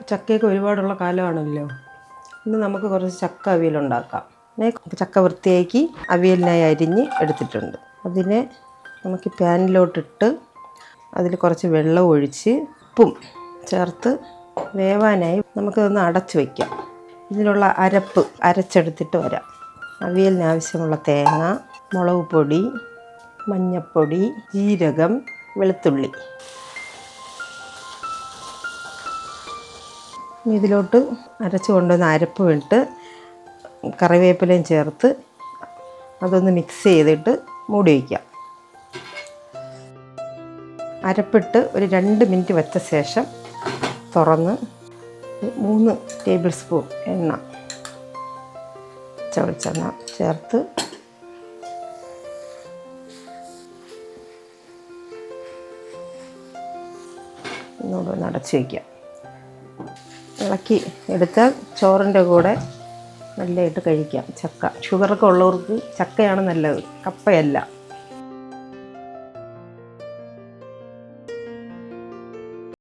ചക്കയൊക്കെ ഒരുപാടുള്ള കാലമാണല്ലോ. ഇന്ന് നമുക്ക് കുറച്ച് ചക്ക അവിയലുണ്ടാക്കാം. ചക്ക വൃത്തിയാക്കി അവിയലിനായി അരിഞ്ഞ് എടുത്തിട്ടുണ്ട്. അതിനെ നമുക്ക് പാനിലോട്ടിട്ട് അതിൽ കുറച്ച് വെള്ളം ഒഴിച്ച് ഉപ്പും ചേർത്ത് വേവാനായി നമുക്കതൊന്ന് അടച്ചു വയ്ക്കാം. ഇതിനുള്ള അരപ്പ് അരച്ചെടുത്തിട്ട് വരാം. അവിയലിന് ആവശ്യമുള്ള തേങ്ങ, മുളക് പൊടി, മഞ്ഞൾപ്പൊടി, ജീരകം, വെളുത്തുള്ളി. ഇതിലോട്ട് അരച്ച് കൊണ്ടുവന്ന അരപ്പ് ഇട്ട് കറിവേപ്പിലയും ചേർത്ത് അതൊന്ന് മിക്സ് ചെയ്തിട്ട് മൂടി വയ്ക്കാം. അരപ്പിട്ട് ഒരു 2 മിനിറ്റ് വെച്ച ശേഷം തുറന്ന് 3 ടേബിൾ സ്പൂൺ എണ്ണ വെളിച്ചെണ്ണ ചേർത്ത് ഒന്നുകൂടെ അടച്ച് വയ്ക്കാം. ഇളക്കി എടുത്താൽ ചോറിൻ്റെ കൂടെ നല്ലതായിട്ട് കഴിക്കാം. ചക്ക ഷുഗറൊക്കെ ഉള്ളവർക്ക് ചക്കയാണ് നല്ലത്, കപ്പയല്ല.